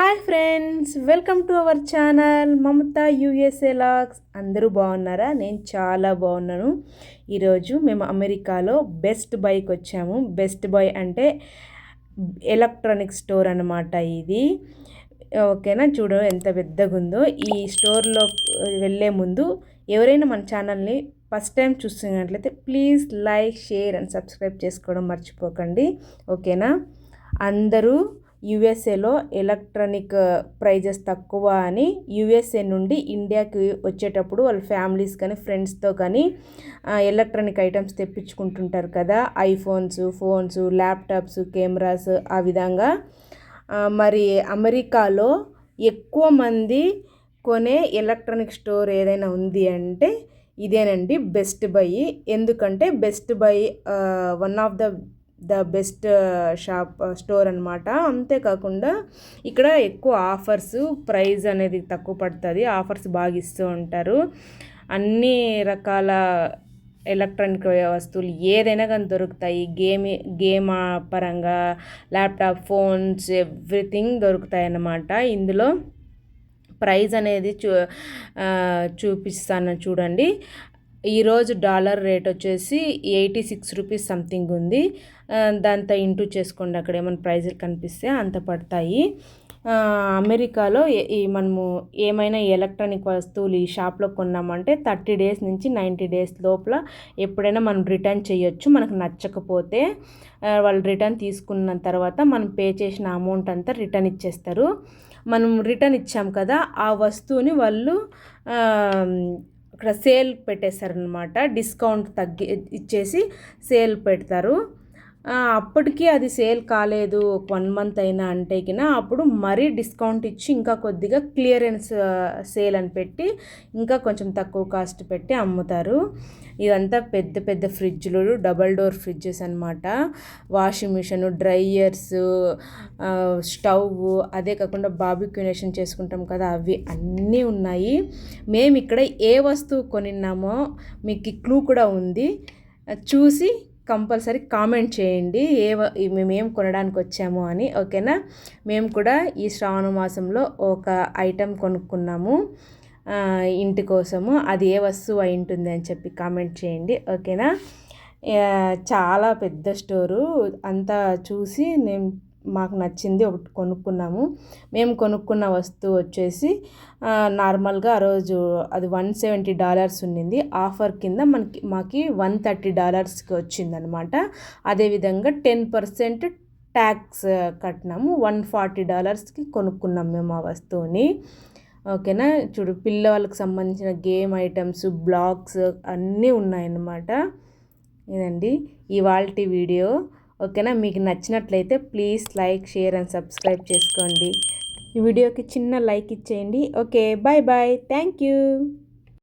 Hi friends, welcome to our channel Mamata USA logs. అందరూ బాగున్నారా? నేను చాలా బాగున్నాను. ఈరోజు మేము అమెరికాలో బెస్ట్ బైకి వచ్చాము. బెస్ట్ బై అంటే ఎలక్ట్రానిక్ స్టోర్ అన్నమాట ఇది. ఓకేనా, చూడ ఎంత పెద్దగా ఉందో. ఈ స్టోర్లో వెళ్ళే ముందు ఎవరైనా మన ఛానల్ని ఫస్ట్ టైం చూస్తున్నట్లయితే please like, share and subscribe చేసుకోవడం మర్చిపోకండి. ఓకేనా, అందరూ యుఎస్ఏలో ఎలక్ట్రానిక్ ప్రైజెస్ తక్కువ అని యుఎస్ఏ నుండి ఇండియాకి వచ్చేటప్పుడు వాళ్ళ ఫ్యామిలీస్ కానీ ఫ్రెండ్స్తో కానీ ఎలక్ట్రానిక్ ఐటమ్స్ తెప్పించుకుంటుంటారు కదా, ఐఫోన్స్, ఫోన్స్, ల్యాప్టాప్స్, కెమెరాస్, ఆ విధంగా. మరి అమెరికాలో ఎక్కువ మంది కొనే ఎలక్ట్రానిక్ స్టోర్ ఏదైనా ఉంది అంటే ఇదేనండి, బెస్ట్ బై. ఎందుకంటే best by one of the best store అనమాట. అంతేకాకుండా ఇక్కడ ఎక్కువ ఆఫర్స్, ప్రైస్ అనేది తక్కువ పడుతుంది, ఆఫర్స్ బాగా ఇస్తూ ఉంటారు. అన్ని రకాల ఎలక్ట్రానిక్ వస్తువులు ఏదైనా కానీ దొరుకుతాయి. గేమ్ పరంగా ల్యాప్టాప్, ఫోన్స్, ఎవ్రీథింగ్ దొరుకుతాయి అన్నమాట. ఇందులో ప్రైస్ అనేది చూపిస్తాను చూడండి. ఈరోజు డాలర్ రేట్ వచ్చేసి 86 రూపీస్ సంథింగ్ ఉంది. దాంతో ఇంటూ చేసుకోండి, అక్కడ ఏమైనా ప్రైజులు కనిపిస్తే అంత పడతాయి. అమెరికాలో మనము ఏమైనా ఎలక్ట్రానిక్ వస్తువులు ఈ షాప్లో కొన్నామంటే 30 డేస్ నుంచి 90 డేస్ లోపల ఎప్పుడైనా మనం రిటర్న్ చేయొచ్చు. మనకు నచ్చకపోతే వాళ్ళు రిటర్న్ తీసుకున్న తర్వాత మనం పే చేసిన అమౌంట్ అంతా రిటర్న్ ఇచ్చేస్తారు. మనం రిటర్న్ ఇచ్చాం కదా, ఆ వస్తువుని వాళ్ళు అక్కడ సేల్ పెట్టేస్తారనమాట. డిస్కౌంట్ ఇచ్చేసి సేల్ పెడతారు. అప్పటికి అది సేల్ కాలేదు, 1 మంత్ అయినా అంటే అప్పుడు మరీ డిస్కౌంట్ ఇచ్చి ఇంకా కొద్దిగా క్లియరెన్స్ సేల్ అని పెట్టి ఇంకా కొంచెం తక్కువ కాస్ట్ పెట్టి అమ్ముతారు. ఇదంతా పెద్ద పెద్ద ఫ్రిడ్జ్లు, డబల్ డోర్ ఫ్రిడ్జెస్ అనమాట. వాషింగ్ మిషన్, డ్రైయర్స్, స్టవ్, అదే కాకుండా బార్బిక్యూనేషన్ చేసుకుంటాం కదా, అవి అన్నీ ఉన్నాయి. మేము ఇక్కడ ఏ వస్తువు కొనిన్నామో మీకు క్లూ కూడా ఉంది, చూసి కంపల్సరీ కామెంట్ చేయండి మేమేం కొనడానికి వచ్చాము అని. ఓకేనా, మేము కూడా ఈ శ్రావణ మాసంలో ఒక ఐటెం కొనుక్కున్నాము ఇంటి కోసము. అది ఏ వస్తువు అయి ఉంటుంది అని చెప్పి కామెంట్ చేయండి. ఓకేనా, చాలా పెద్ద స్టోరు. అంతా చూసి మాకు నచ్చింది ఒకటి కొనుక్కున్నాము. మేము కొనుక్కున్న వస్తువు వచ్చేసి నార్మల్గా ఆ రోజు అది $170 ఉండింది. ఆఫర్ కింద మాకు $130కి వచ్చిందనమాట. అదేవిధంగా 10% ట్యాక్స్ కట్టినాము. $140కి కొనుక్కున్నాం మేము ఆ వస్తువుని. ఓకేనా, చూడు, పిల్లవాళ్ళకి సంబంధించిన గేమ్ ఐటమ్స్, బ్లాగ్స్ అన్నీ ఉన్నాయన్నమాట. ఇదండి ఇవాల్టి వీడియో. ఓకేనా, మీకు నచ్చినట్లయితే please like, share and subscribe చేసుకోండి. ఈ వీడియోకి చిన్న లైక్ ఇచ్చేయండి. Okay, bye bye, thank you.